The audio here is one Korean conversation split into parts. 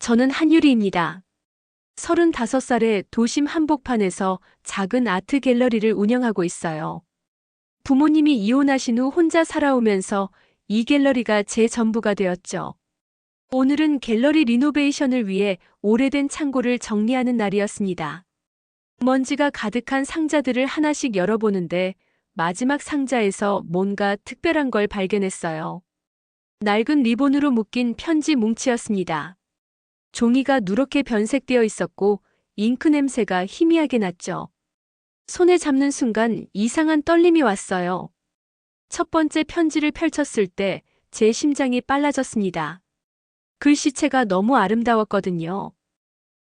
저는 한유리입니다. 35살에 도심 한복판에서 작은 아트 갤러리를 운영하고 있어요. 부모님이 이혼하신 후 혼자 살아오면서 이 갤러리가 제 전부가 되었죠. 오늘은 갤러리 리노베이션을 위해 오래된 창고를 정리하는 날이었습니다. 먼지가 가득한 상자들을 하나씩 열어보는데 마지막 상자에서 뭔가 특별한 걸 발견했어요. 낡은 리본으로 묶인 편지 뭉치였습니다. 종이가 누렇게 변색되어 있었고 잉크 냄새가 희미하게 났죠. 손에 잡는 순간 이상한 떨림이 왔어요. 첫 번째 편지를 펼쳤을 때 제 심장이 빨라졌습니다. 글씨체가 너무 아름다웠거든요.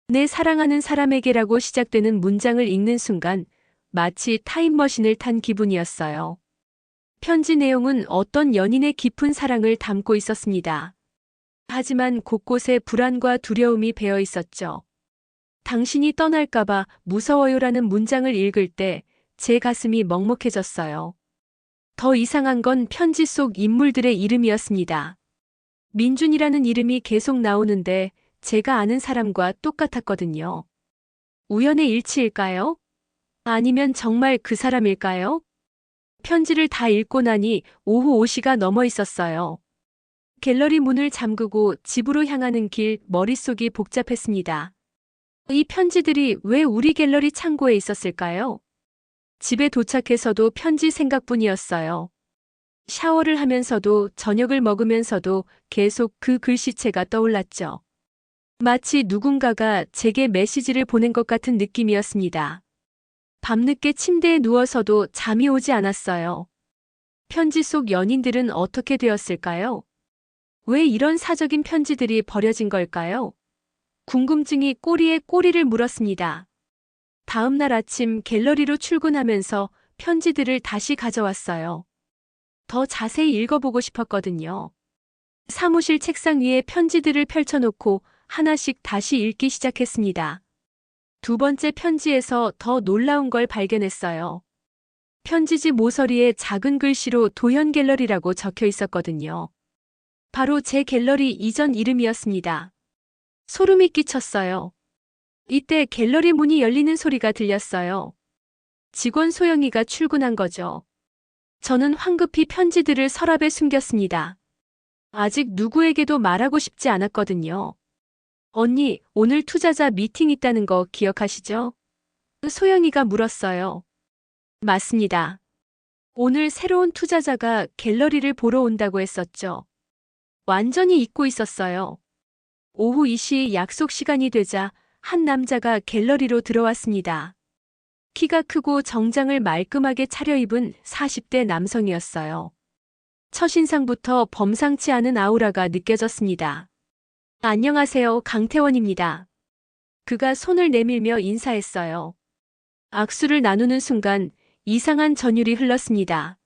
내 사랑하는 사람에게라고 시작되는 문장을 읽는 순간 마치 타임머신을 탄 기분이었어요. 편지 내용은 어떤 연인의 깊은 사랑을 담고 있었습니다. 하지만 곳곳에 불안과 두려움이 배어 있었죠. 당신이 떠날까봐 무서워요라는 문장을 읽을 때 제 가슴이 먹먹해졌어요. 더 이상한 건 편지 속 인물들의 이름이었습니다. 민준이라는 이름이 계속 나오는데 제가 아는 사람과 똑같았거든요. 우연의 일치일까요? 아니면 정말 그 사람일까요? 편지를 다 읽고 나니 오후 5시가 넘어 있었어요. 갤러리 문을 잠그고 집으로 향하는 길 머릿속이 복잡했습니다. 이 편지들이 왜 우리 갤러리 창고에 있었을까요? 집에 도착해서도 편지 생각뿐이었어요. 샤워를 하면서도 저녁을 먹으면서도 계속 그 글씨체가 떠올랐죠. 마치 누군가가 제게 메시지를 보낸 것 같은 느낌이었습니다. 밤늦게 침대에 누워서도 잠이 오지 않았어요. 편지 속 연인들은 어떻게 되었을까요? 왜 이런 사적인 편지들이 버려진 걸까요? 궁금증이 꼬리에 꼬리를 물었습니다. 다음 날 아침 갤러리로 출근하면서 편지들을 다시 가져왔어요. 더 자세히 읽어보고 싶었거든요. 사무실 책상 위에 편지들을 펼쳐놓고 하나씩 다시 읽기 시작했습니다. 두 번째 편지에서 더 놀라운 걸 발견했어요. 편지지 모서리에 작은 글씨로 도현 갤러리라고 적혀 있었거든요. 바로 제 갤러리 이전 이름이었습니다. 소름이 끼쳤어요. 이때 갤러리 문이 열리는 소리가 들렸어요. 직원 소영이가 출근한 거죠. 저는 황급히 편지들을 서랍에 숨겼습니다. 아직 누구에게도 말하고 싶지 않았거든요. 언니, 오늘 투자자 미팅 있다는 거 기억하시죠? 소영이가 물었어요. 맞습니다. 오늘 새로운 투자자가 갤러리를 보러 온다고 했었죠. 완전히 잊고 있었어요. 오후 2시 약속 시간이 되자 한 남자가 갤러리로 들어왔습니다. 키가 크고 정장을 말끔하게 차려입은 40대 남성이었어요. 첫인상부터 범상치 않은 아우라가 느껴졌습니다. 안녕하세요, 강태원입니다. 그가 손을 내밀며 인사했어요. 악수를 나누는 순간 이상한 전율이 흘렀습니다.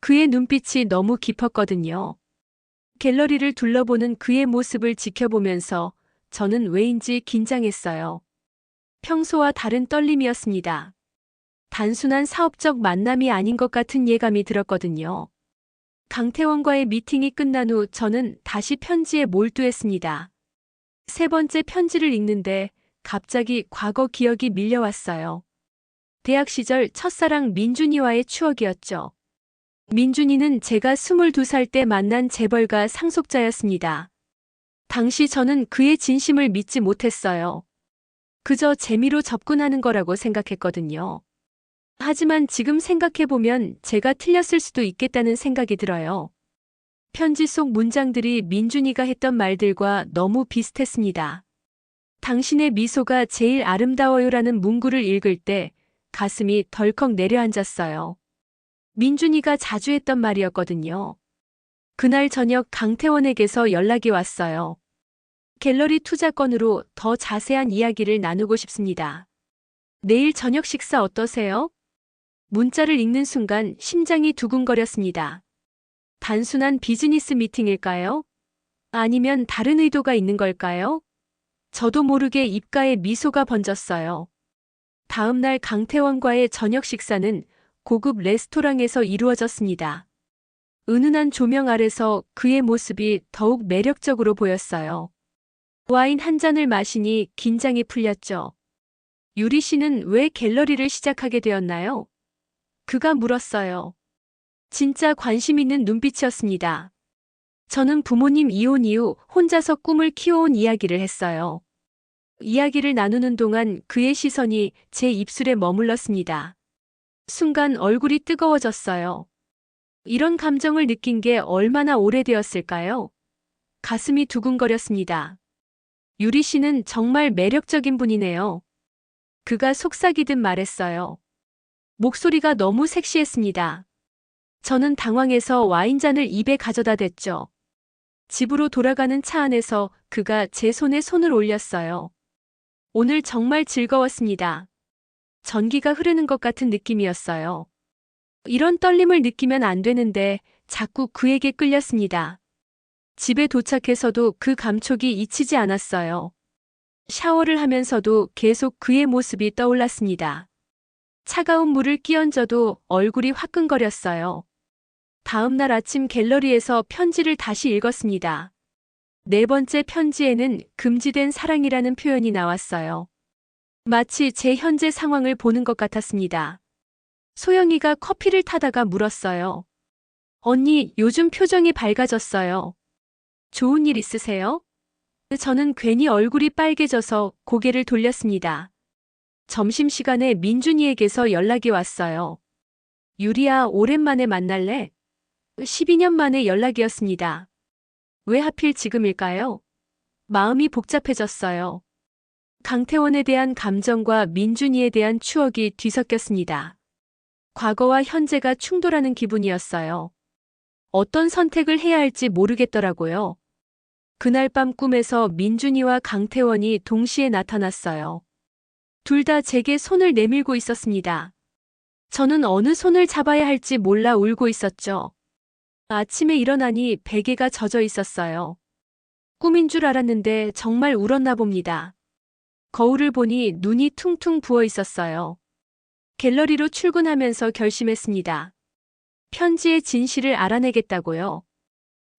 그의 눈빛이 너무 깊었거든요. 갤러리를 둘러보는 그의 모습을 지켜보면서 저는 왜인지 긴장했어요. 평소와 다른 떨림이었습니다. 단순한 사업적 만남이 아닌 것 같은 예감이 들었거든요. 강태원과의 미팅이 끝난 후 저는 다시 편지에 몰두했습니다. 세 번째 편지를 읽는데 갑자기 과거 기억이 밀려왔어요. 대학 시절 첫사랑 민준이와의 추억이었죠. 민준이는 제가 22살 때 만난 재벌가 상속자였습니다. 당시 저는 그의 진심을 믿지 못했어요. 그저 재미로 접근하는 거라고 생각했거든요. 하지만 지금 생각해보면 제가 틀렸을 수도 있겠다는 생각이 들어요. 편지 속 문장들이 민준이가 했던 말들과 너무 비슷했습니다. 당신의 미소가 제일 아름다워요라는 문구를 읽을 때 가슴이 덜컥 내려앉았어요. 민준이가 자주 했던 말이었거든요. 그날 저녁 강태원에게서 연락이 왔어요. 갤러리 투자건으로 더 자세한 이야기를 나누고 싶습니다. 내일 저녁 식사 어떠세요? 문자를 읽는 순간 심장이 두근거렸습니다. 단순한 비즈니스 미팅일까요? 아니면 다른 의도가 있는 걸까요? 저도 모르게 입가에 미소가 번졌어요. 다음 날 강태원과의 저녁 식사는 고급 레스토랑에서 이루어졌습니다. 은은한 조명 아래서 그의 모습이 더욱 매력적으로 보였어요. 와인 한 잔을 마시니 긴장이 풀렸죠. 유리 씨는 왜 갤러리를 시작하게 되었나요? 그가 물었어요. 진짜 관심 있는 눈빛이었습니다. 저는 부모님 이혼 이후 혼자서 꿈을 키워온 이야기를 했어요. 이야기를 나누는 동안 그의 시선이 제 입술에 머물렀습니다. 순간 얼굴이 뜨거워졌어요. 이런 감정을 느낀 게 얼마나 오래되었을까요? 가슴이 두근거렸습니다. 유리 씨는 정말 매력적인 분이네요. 그가 속삭이듯 말했어요. 목소리가 너무 섹시했습니다. 저는 당황해서 와인잔을 입에 가져다 댔죠. 집으로 돌아가는 차 안에서 그가 제 손에 손을 올렸어요. 오늘 정말 즐거웠습니다. 전기가 흐르는 것 같은 느낌이었어요. 이런 떨림을 느끼면 안 되는데 자꾸 그에게 끌렸습니다. 집에 도착해서도 그 감촉이 잊히지 않았어요. 샤워를 하면서도 계속 그의 모습이 떠올랐습니다. 차가운 물을 끼얹어도 얼굴이 화끈거렸어요. 다음 날 아침 갤러리에서 편지를 다시 읽었습니다. 네 번째 편지에는 금지된 사랑이라는 표현이 나왔어요. 마치 제 현재 상황을 보는 것 같았습니다. 소영이가 커피를 타다가 물었어요. 언니, 요즘 표정이 밝아졌어요. 좋은 일 있으세요? 저는 괜히 얼굴이 빨개져서 고개를 돌렸습니다. 점심시간에 민준이에게서 연락이 왔어요. 유리야, 오랜만에 만날래? 12년 만에 연락이었습니다. 왜 하필 지금일까요? 마음이 복잡해졌어요. 강태원에 대한 감정과 민준이에 대한 추억이 뒤섞였습니다. 과거와 현재가 충돌하는 기분이었어요. 어떤 선택을 해야 할지 모르겠더라고요. 그날 밤 꿈에서 민준이와 강태원이 동시에 나타났어요. 둘 다 제게 손을 내밀고 있었습니다. 저는 어느 손을 잡아야 할지 몰라 울고 있었죠. 아침에 일어나니 베개가 젖어 있었어요. 꿈인 줄 알았는데 정말 울었나 봅니다. 거울을 보니 눈이 퉁퉁 부어 있었어요. 갤러리로 출근하면서 결심했습니다. 편지의 진실을 알아내겠다고요.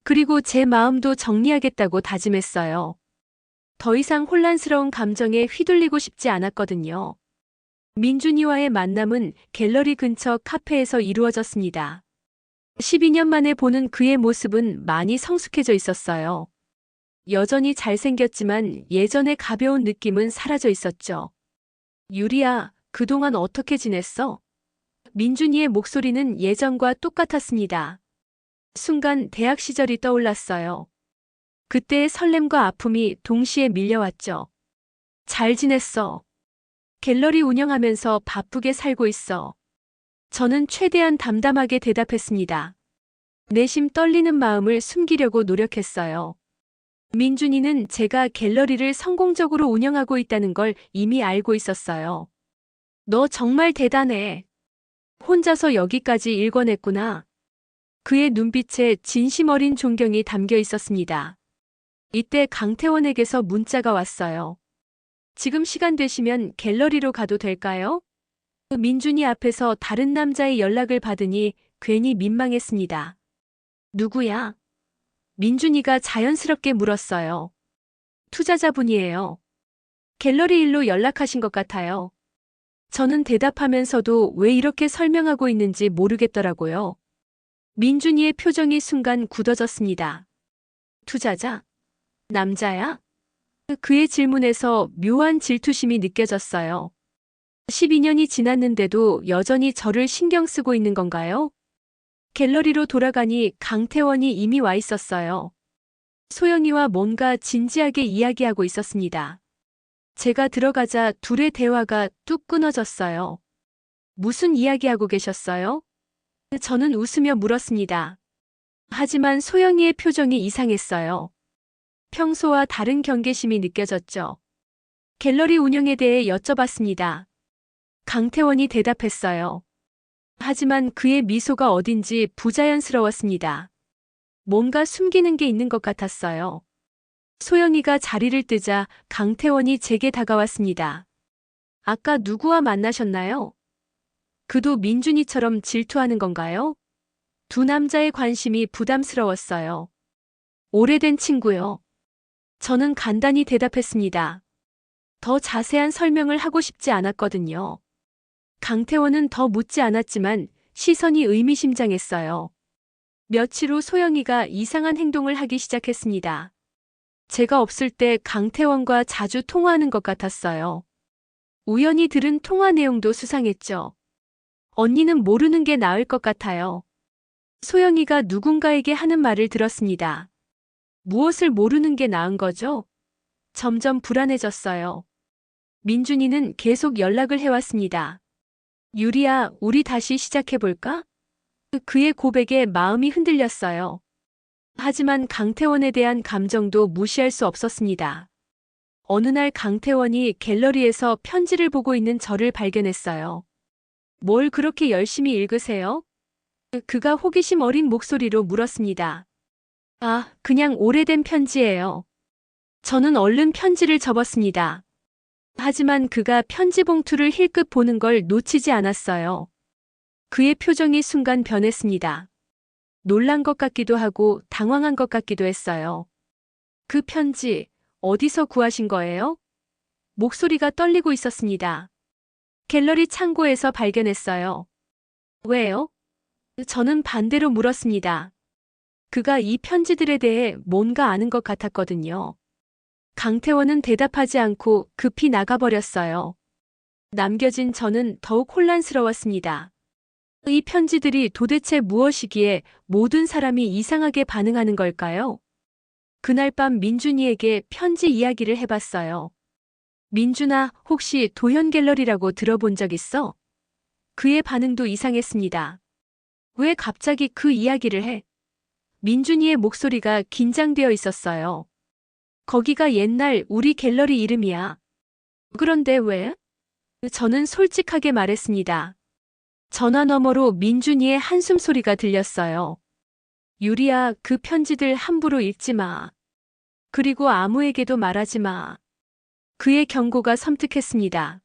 그리고 제 마음도 정리하겠다고 다짐했어요. 더 이상 혼란스러운 감정에 휘둘리고 싶지 않았거든요. 민준이와의 만남은 갤러리 근처 카페에서 이루어졌습니다. 12년 만에 보는 그의 모습은 많이 성숙해져 있었어요. 여전히 잘생겼지만 예전의 가벼운 느낌은 사라져 있었죠. 유리야, 그동안 어떻게 지냈어? 민준이의 목소리는 예전과 똑같았습니다. 순간 대학 시절이 떠올랐어요. 그때의 설렘과 아픔이 동시에 밀려왔죠. 잘 지냈어. 갤러리 운영하면서 바쁘게 살고 있어. 저는 최대한 담담하게 대답했습니다. 내심 떨리는 마음을 숨기려고 노력했어요. 민준이는 제가 갤러리를 성공적으로 운영하고 있다는 걸 이미 알고 있었어요. 너 정말 대단해. 혼자서 여기까지 일궈냈구나. 그의 눈빛에 진심 어린 존경이 담겨 있었습니다. 이때 강태원에게서 문자가 왔어요. 지금 시간 되시면 갤러리로 가도 될까요? 민준이 앞에서 다른 남자의 연락을 받으니 괜히 민망했습니다. 누구야? 민준이가 자연스럽게 물었어요. 투자자분이에요. 갤러리 일로 연락하신 것 같아요. 저는 대답하면서도 왜 이렇게 설명하고 있는지 모르겠더라고요. 민준이의 표정이 순간 굳어졌습니다. 투자자? 남자야? 그의 질문에서 묘한 질투심이 느껴졌어요. 12년이 지났는데도 여전히 저를 신경 쓰고 있는 건가요? 갤러리로 돌아가니 강태원이 이미 와 있었어요. 소영이와 뭔가 진지하게 이야기하고 있었습니다. 제가 들어가자 둘의 대화가 뚝 끊어졌어요. 무슨 이야기하고 계셨어요? 저는 웃으며 물었습니다. 하지만 소영이의 표정이 이상했어요. 평소와 다른 경계심이 느껴졌죠. 갤러리 운영에 대해 여쭤봤습니다. 강태원이 대답했어요. 하지만 그의 미소가 어딘지 부자연스러웠습니다. 뭔가 숨기는 게 있는 것 같았어요. 소영이가 자리를 뜨자 강태원이 제게 다가왔습니다. 아까 누구와 만나셨나요? 그도 민준이처럼 질투하는 건가요? 두 남자의 관심이 부담스러웠어요. 오래된 친구요. 저는 간단히 대답했습니다. 더 자세한 설명을 하고 싶지 않았거든요. 강태원은 더 묻지 않았지만 시선이 의미심장했어요. 며칠 후 소영이가 이상한 행동을 하기 시작했습니다. 제가 없을 때 강태원과 자주 통화하는 것 같았어요. 우연히 들은 통화 내용도 수상했죠. 언니는 모르는 게 나을 것 같아요. 소영이가 누군가에게 하는 말을 들었습니다. 무엇을 모르는 게 나은 거죠? 점점 불안해졌어요. 민준이는 계속 연락을 해왔습니다. 유리야, 우리 다시 시작해볼까? 그의 고백에 마음이 흔들렸어요. 하지만 강태원에 대한 감정도 무시할 수 없었습니다. 어느 날 강태원이 갤러리에서 편지를 보고 있는 저를 발견했어요. 뭘 그렇게 열심히 읽으세요? 그가 호기심 어린 목소리로 물었습니다. 아, 그냥 오래된 편지예요. 저는 얼른 편지를 접었습니다. 하지만 그가 편지 봉투를 힐끗 보는 걸 놓치지 않았어요. 그의 표정이 순간 변했습니다. 놀란 것 같기도 하고 당황한 것 같기도 했어요. 그 편지, 어디서 구하신 거예요? 목소리가 떨리고 있었습니다. 갤러리 창고에서 발견했어요. 왜요? 저는 반대로 물었습니다. 그가 이 편지들에 대해 뭔가 아는 것 같았거든요. 강태원은 대답하지 않고 급히 나가버렸어요. 남겨진 저는 더욱 혼란스러웠습니다. 이 편지들이 도대체 무엇이기에 모든 사람이 이상하게 반응하는 걸까요? 그날 밤 민준이에게 편지 이야기를 해봤어요. 민준아, 혹시 도현 갤러리라고 들어본 적 있어? 그의 반응도 이상했습니다. 왜 갑자기 그 이야기를 해? 민준이의 목소리가 긴장되어 있었어요. 거기가 옛날 우리 갤러리 이름이야. 그런데 왜? 저는 솔직하게 말했습니다. 전화 너머로 민준이의 한숨 소리가 들렸어요. 유리야, 그 편지들 함부로 읽지 마. 그리고 아무에게도 말하지 마. 그의 경고가 섬뜩했습니다.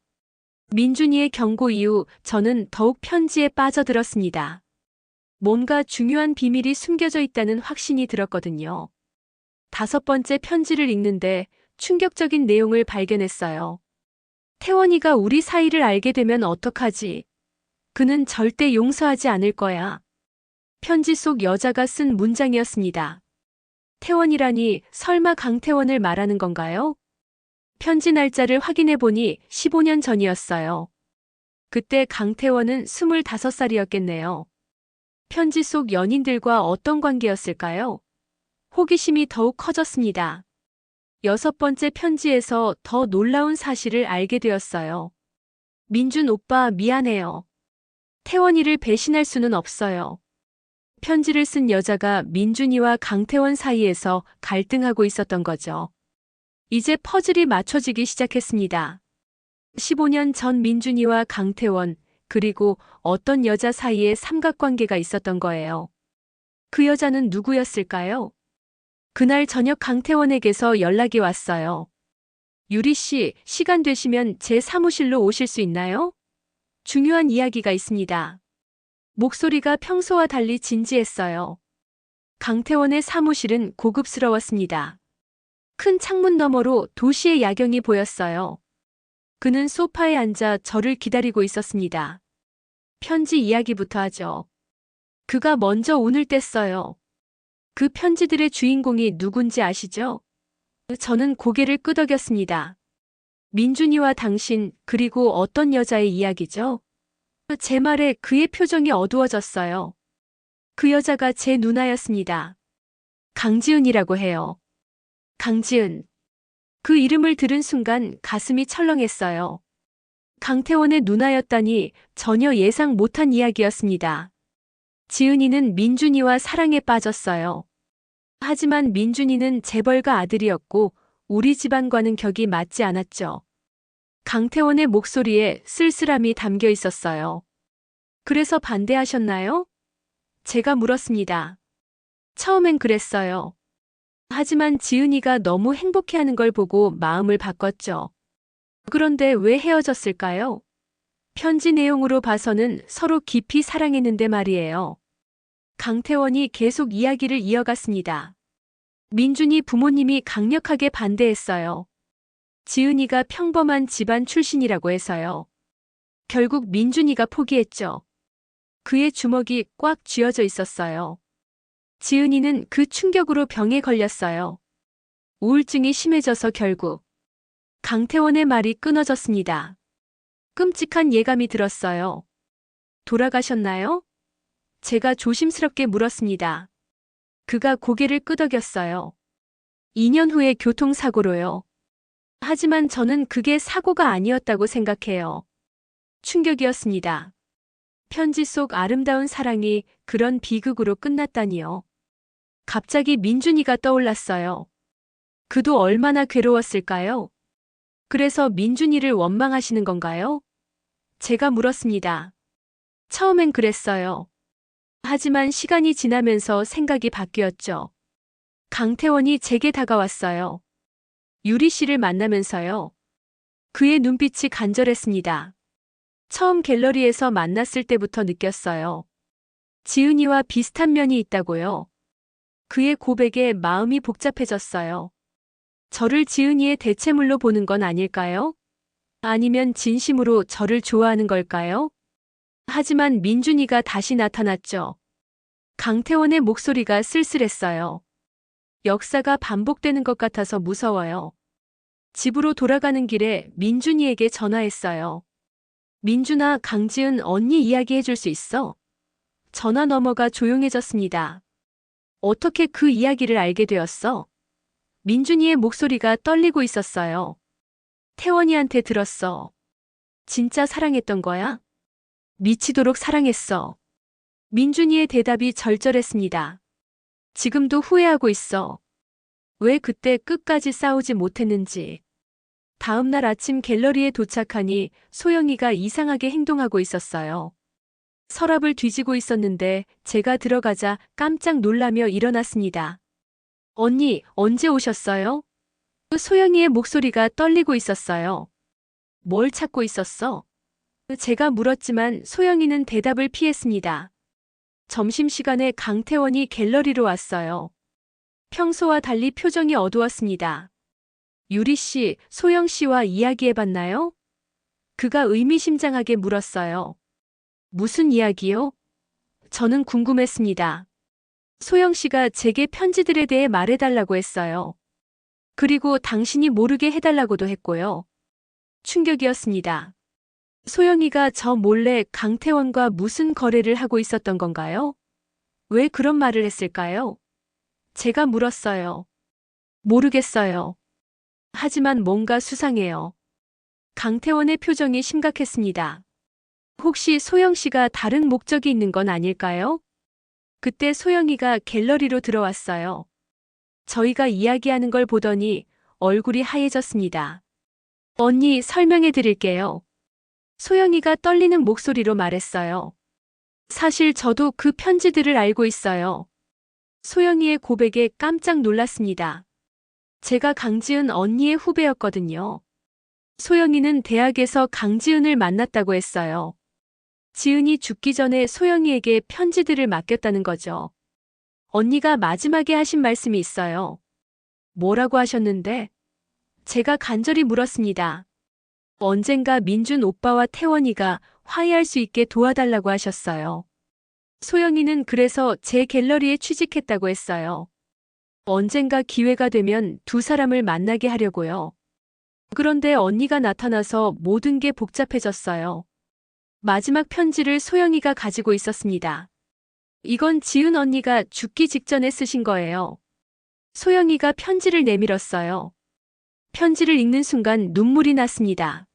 민준이의 경고 이후 저는 더욱 편지에 빠져들었습니다. 뭔가 중요한 비밀이 숨겨져 있다는 확신이 들었거든요. 5번째 편지를 읽는데 충격적인 내용을 발견했어요. 태원이가 우리 사이를 알게 되면 어떡하지? 그는 절대 용서하지 않을 거야. 편지 속 여자가 쓴 문장이었습니다. 태원이라니 설마 강태원을 말하는 건가요? 편지 날짜를 확인해 보니 15년 전이었어요. 그때 강태원은 25살이었겠네요. 편지 속 연인들과 어떤 관계였을까요? 호기심이 더욱 커졌습니다. 6번째 편지에서 더 놀라운 사실을 알게 되었어요. 민준 오빠 미안해요. 태원이를 배신할 수는 없어요. 편지를 쓴 여자가 민준이와 강태원 사이에서 갈등하고 있었던 거죠. 이제 퍼즐이 맞춰지기 시작했습니다. 15년 전 민준이와 강태원, 그리고 어떤 여자 사이에 삼각관계가 있었던 거예요. 그 여자는 누구였을까요? 그날 저녁 강태원에게서 연락이 왔어요. 유리 씨, 시간 되시면 제 사무실로 오실 수 있나요? 중요한 이야기가 있습니다. 목소리가 평소와 달리 진지했어요. 강태원의 사무실은 고급스러웠습니다. 큰 창문 너머로 도시의 야경이 보였어요. 그는 소파에 앉아 저를 기다리고 있었습니다. 편지 이야기부터 하죠. 그가 먼저 운을 뗐어요. 그 편지들의 주인공이 누군지 아시죠? 저는 고개를 끄덕였습니다. 민준이와 당신, 그리고 어떤 여자의 이야기죠? 제 말에 그의 표정이 어두워졌어요. 그 여자가 제 누나였습니다. 강지은이라고 해요. 강지은. 그 이름을 들은 순간 가슴이 철렁했어요. 강태원의 누나였다니 전혀 예상 못한 이야기였습니다. 지은이는 민준이와 사랑에 빠졌어요. 하지만 민준이는 재벌가 아들이었고 우리 집안과는 격이 맞지 않았죠. 강태원의 목소리에 쓸쓸함이 담겨 있었어요. 그래서 반대하셨나요? 제가 물었습니다. 처음엔 그랬어요. 하지만 지은이가 너무 행복해하는 걸 보고 마음을 바꿨죠. 그런데 왜 헤어졌을까요? 편지 내용으로 봐서는 서로 깊이 사랑했는데 말이에요. 강태원이 계속 이야기를 이어갔습니다. 민준이 부모님이 강력하게 반대했어요. 지은이가 평범한 집안 출신이라고 해서요. 결국 민준이가 포기했죠. 그의 주먹이 꽉 쥐어져 있었어요. 지은이는 그 충격으로 병에 걸렸어요. 우울증이 심해져서 결국 강태원의 말이 끊어졌습니다. 끔찍한 예감이 들었어요. 돌아가셨나요? 제가 조심스럽게 물었습니다. 그가 고개를 끄덕였어요. 2년 후에 교통사고로요. 하지만 저는 그게 사고가 아니었다고 생각해요. 충격이었습니다. 편지 속 아름다운 사랑이 그런 비극으로 끝났다니요. 갑자기 민준이가 떠올랐어요. 그도 얼마나 괴로웠을까요? 그래서 민준이를 원망하시는 건가요? 제가 물었습니다. 처음엔 그랬어요. 하지만 시간이 지나면서 생각이 바뀌었죠. 강태원이 제게 다가왔어요. 유리 씨를 만나면서요. 그의 눈빛이 간절했습니다. 처음 갤러리에서 만났을 때부터 느꼈어요. 지은이와 비슷한 면이 있다고요. 그의 고백에 마음이 복잡해졌어요. 저를 지은이의 대체물로 보는 건 아닐까요? 아니면 진심으로 저를 좋아하는 걸까요? 하지만 민준이가 다시 나타났죠. 강태원의 목소리가 쓸쓸했어요. 역사가 반복되는 것 같아서 무서워요. 집으로 돌아가는 길에 민준이에게 전화했어요. 민준아, 강지은 언니 이야기해 줄 수 있어? 전화 너머가 조용해졌습니다. 어떻게 그 이야기를 알게 되었어? 민준이의 목소리가 떨리고 있었어요. 태원이한테 들었어. 진짜 사랑했던 거야? 미치도록 사랑했어. 민준이의 대답이 절절했습니다. 지금도 후회하고 있어. 왜 그때 끝까지 싸우지 못했는지. 다음 날 아침 갤러리에 도착하니 소영이가 이상하게 행동하고 있었어요. 서랍을 뒤지고 있었는데 제가 들어가자 깜짝 놀라며 일어났습니다. 언니, 언제 오셨어요? 소영이의 목소리가 떨리고 있었어요. 뭘 찾고 있었어? 제가 물었지만 소영이는 대답을 피했습니다. 점심시간에 강태원이 갤러리로 왔어요. 평소와 달리 표정이 어두웠습니다. 유리 씨, 소영 씨와 이야기해봤나요? 그가 의미심장하게 물었어요. 무슨 이야기요? 저는 궁금했습니다. 소영 씨가 제게 편지들에 대해 말해달라고 했어요. 그리고 당신이 모르게 해달라고도 했고요. 충격이었습니다. 소영이가 저 몰래 강태원과 무슨 거래를 하고 있었던 건가요? 왜 그런 말을 했을까요? 제가 물었어요. 모르겠어요. 하지만 뭔가 수상해요. 강태원의 표정이 심각했습니다. 혹시 소영 씨가 다른 목적이 있는 건 아닐까요? 그때 소영이가 갤러리로 들어왔어요. 저희가 이야기하는 걸 보더니 얼굴이 하얘졌습니다. 언니, 설명해 드릴게요. 소영이가 떨리는 목소리로 말했어요. 사실 저도 그 편지들을 알고 있어요. 소영이의 고백에 깜짝 놀랐습니다. 제가 강지은 언니의 후배였거든요. 소영이는 대학에서 강지은을 만났다고 했어요. 지은이 죽기 전에 소영이에게 편지들을 맡겼다는 거죠. 언니가 마지막에 하신 말씀이 있어요. 뭐라고 하셨는데? 제가 간절히 물었습니다. 언젠가 민준 오빠와 태원이가 화해할 수 있게 도와달라고 하셨어요. 소영이는 그래서 제 갤러리에 취직했다고 했어요. 언젠가 기회가 되면 두 사람을 만나게 하려고요. 그런데 언니가 나타나서 모든 게 복잡해졌어요. 마지막 편지를 소영이가 가지고 있었습니다. 이건 지은 언니가 죽기 직전에 쓰신 거예요. 소영이가 편지를 내밀었어요. 편지를 읽는 순간 눈물이 났습니다.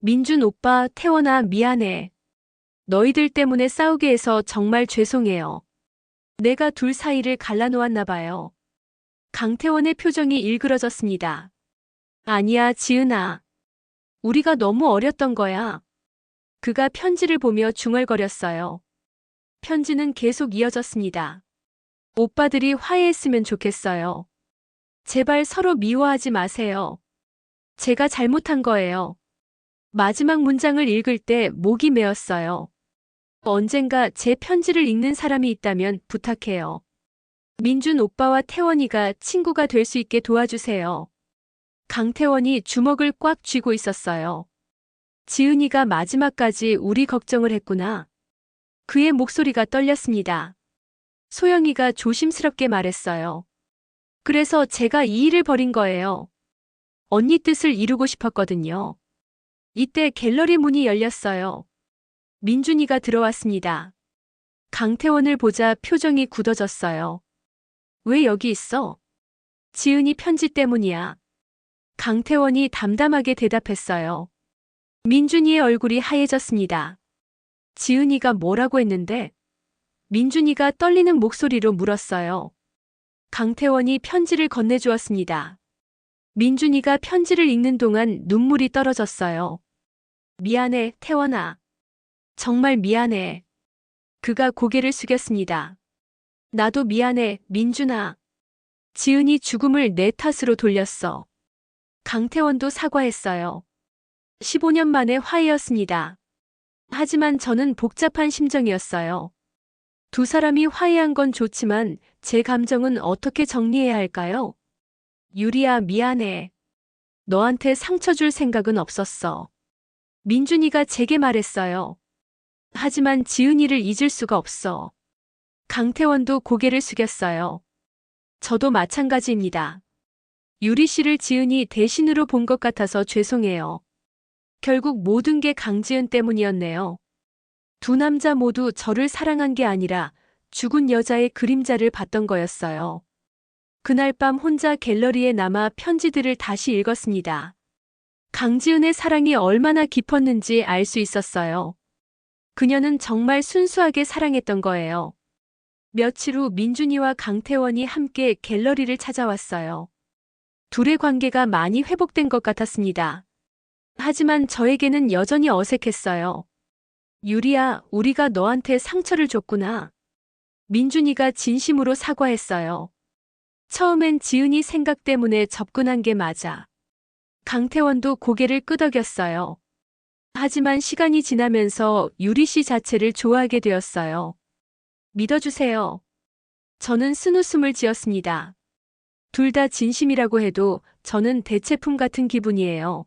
민준 오빠, 태원아, 미안해. 너희들 때문에 싸우게 해서 정말 죄송해요. 내가 둘 사이를 갈라놓았나 봐요. 강태원의 표정이 일그러졌습니다. 아니야, 지은아. 우리가 너무 어렸던 거야. 그가 편지를 보며 중얼거렸어요. 편지는 계속 이어졌습니다. 오빠들이 화해했으면 좋겠어요. 제발 서로 미워하지 마세요. 제가 잘못한 거예요. 마지막 문장을 읽을 때 목이 메었어요. 언젠가 제 편지를 읽는 사람이 있다면 부탁해요. 민준 오빠와 태원이가 친구가 될 수 있게 도와주세요. 강태원이 주먹을 꽉 쥐고 있었어요. 지은이가 마지막까지 우리 걱정을 했구나. 그의 목소리가 떨렸습니다. 소영이가 조심스럽게 말했어요. 그래서 제가 이 일을 벌인 거예요. 언니 뜻을 이루고 싶었거든요. 이때 갤러리 문이 열렸어요. 민준이가 들어왔습니다. 강태원을 보자 표정이 굳어졌어요. 왜 여기 있어? 지은이 편지 때문이야. 강태원이 담담하게 대답했어요. 민준이의 얼굴이 하얘졌습니다. 지은이가 뭐라고 했는데? 민준이가 떨리는 목소리로 물었어요. 강태원이 편지를 건네주었습니다. 민준이가 편지를 읽는 동안 눈물이 떨어졌어요. 미안해, 태원아. 정말 미안해. 그가 고개를 숙였습니다. 나도 미안해, 민준아. 지은이 죽음을 내 탓으로 돌렸어. 강태원도 사과했어요. 15년 만에 화해였습니다. 하지만 저는 복잡한 심정이었어요. 두 사람이 화해한 건 좋지만 제 감정은 어떻게 정리해야 할까요? 유리야, 미안해. 너한테 상처 줄 생각은 없었어. 민준이가 제게 말했어요. 하지만 지은이를 잊을 수가 없어. 강태원도 고개를 숙였어요. 저도 마찬가지입니다. 유리 씨를 지은이 대신으로 본 것 같아서 죄송해요. 결국 모든 게 강지은 때문이었네요. 두 남자 모두 저를 사랑한 게 아니라 죽은 여자의 그림자를 봤던 거였어요. 그날 밤 혼자 갤러리에 남아 편지들을 다시 읽었습니다. 강지은의 사랑이 얼마나 깊었는지 알 수 있었어요. 그녀는 정말 순수하게 사랑했던 거예요. 며칠 후 민준이와 강태원이 함께 갤러리를 찾아왔어요. 둘의 관계가 많이 회복된 것 같았습니다. 하지만 저에게는 여전히 어색했어요. 유리야, 우리가 너한테 상처를 줬구나. 민준이가 진심으로 사과했어요. 처음엔 지은이 생각 때문에 접근한 게 맞아. 강태원도 고개를 끄덕였어요. 하지만 시간이 지나면서 유리 씨 자체를 좋아하게 되었어요. 믿어주세요. 저는 쓴웃음을 지었습니다. 둘 다 진심이라고 해도 저는 대체품 같은 기분이에요.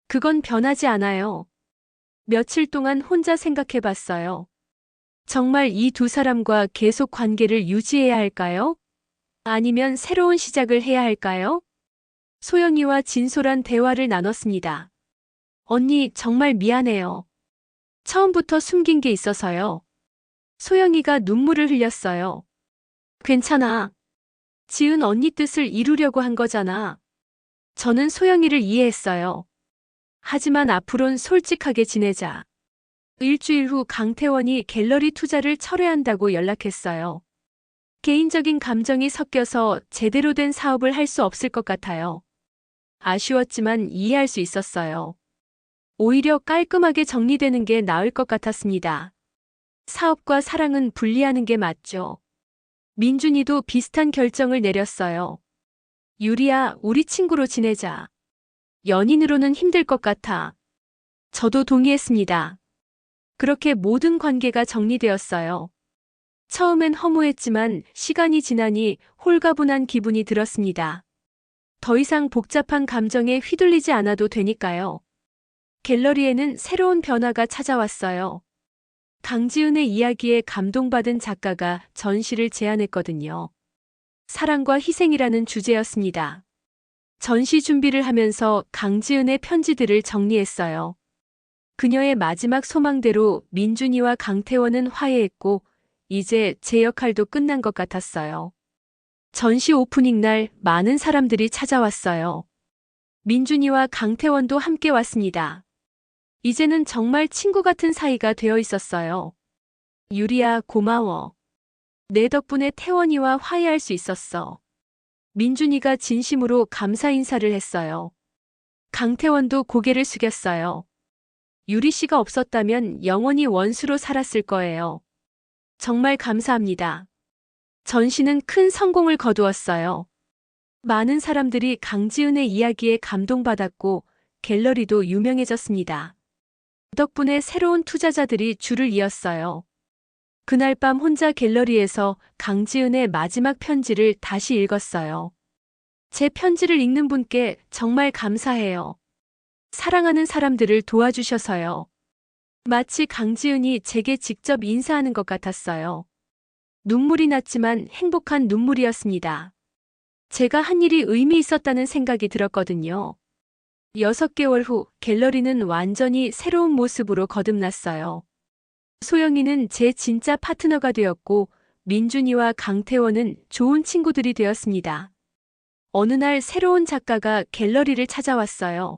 그건 변하지 않아요. 며칠 동안 혼자 생각해봤어요. 정말 이 두 사람과 계속 관계를 유지해야 할까요? 아니면 새로운 시작을 해야 할까요? 소영이와 진솔한 대화를 나눴습니다. 언니, 정말 미안해요. 처음부터 숨긴 게 있어서요. 소영이가 눈물을 흘렸어요. 괜찮아. 지은 언니 뜻을 이루려고 한 거잖아. 저는 소영이를 이해했어요. 하지만 앞으론 솔직하게 지내자. 일주일 후 강태원이 갤러리 투자를 철회한다고 연락했어요. 개인적인 감정이 섞여서 제대로 된 사업을 할 수 없을 것 같아요. 아쉬웠지만 이해할 수 있었어요. 오히려 깔끔하게 정리되는 게 나을 것 같았습니다. 사업과 사랑은 분리하는 게 맞죠. 민준이도 비슷한 결정을 내렸어요. 유리야, 우리 친구로 지내자. 연인으로는 힘들 것 같아. 저도 동의했습니다. 그렇게 모든 관계가 정리되었어요. 처음엔 허무했지만 시간이 지나니 홀가분한 기분이 들었습니다. 더 이상 복잡한 감정에 휘둘리지 않아도 되니까요. 갤러리에는 새로운 변화가 찾아왔어요. 강지은의 이야기에 감동받은 작가가 전시를 제안했거든요. 사랑과 희생이라는 주제였습니다. 전시 준비를 하면서 강지은의 편지들을 정리했어요. 그녀의 마지막 소망대로 민준이와 강태원은 화해했고 이제 제 역할도 끝난 것 같았어요. 전시 오프닝 날 많은 사람들이 찾아왔어요. 민준이와 강태원도 함께 왔습니다. 이제는 정말 친구 같은 사이가 되어 있었어요. 유리야, 고마워. 내 덕분에 태원이와 화해할 수 있었어. 민준이가 진심으로 감사 인사를 했어요. 강태원도 고개를 숙였어요. 유리 씨가 없었다면 영원히 원수로 살았을 거예요. 정말 감사합니다. 전시는 큰 성공을 거두었어요. 많은 사람들이 강지은의 이야기에 감동받았고 갤러리도 유명해졌습니다. 덕분에 새로운 투자자들이 줄을 이었어요. 그날 밤 혼자 갤러리에서 강지은의 마지막 편지를 다시 읽었어요. 제 편지를 읽는 분께 정말 감사해요. 사랑하는 사람들을 도와주셔서요. 마치 강지은이 제게 직접 인사하는 것 같았어요. 눈물이 났지만 행복한 눈물이었습니다. 제가 한 일이 의미 있었다는 생각이 들었거든요. 6개월 후 갤러리는 완전히 새로운 모습으로 거듭났어요. 소영이는 제 진짜 파트너가 되었고 민준이와 강태원은 좋은 친구들이 되었습니다. 어느 날 새로운 작가가 갤러리를 찾아왔어요.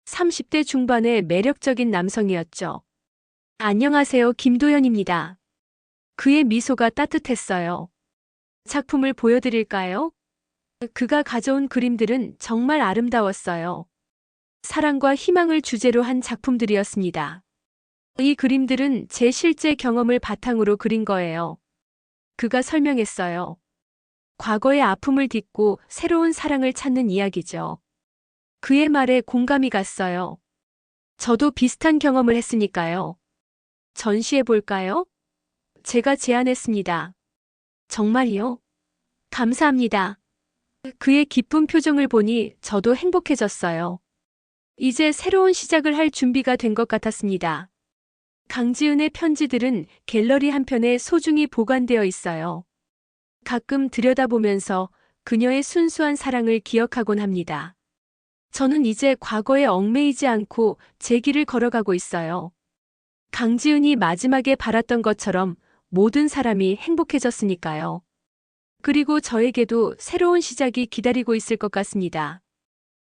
30대 중반의 매력적인 남성이었죠. 안녕하세요, 김도연입니다. 그의 미소가 따뜻했어요. 작품을 보여드릴까요? 그가 가져온 그림들은 정말 아름다웠어요. 사랑과 희망을 주제로 한 작품들이었습니다. 이 그림들은 제 실제 경험을 바탕으로 그린 거예요. 그가 설명했어요. 과거의 아픔을 딛고 새로운 사랑을 찾는 이야기죠. 그의 말에 공감이 갔어요. 저도 비슷한 경험을 했으니까요. 전시해 볼까요? 제가 제안했습니다. 정말요? 감사합니다. 그의 기쁜 표정을 보니 저도 행복해졌어요. 이제 새로운 시작을 할 준비가 된 것 같았습니다. 강지은의 편지들은 갤러리 한편에 소중히 보관되어 있어요. 가끔 들여다보면서 그녀의 순수한 사랑을 기억하곤 합니다. 저는 이제 과거에 얽매이지 않고 제 길을 걸어가고 있어요. 강지은이 마지막에 바랐던 것처럼 모든 사람이 행복해졌으니까요. 그리고 저에게도 새로운 시작이 기다리고 있을 것 같습니다.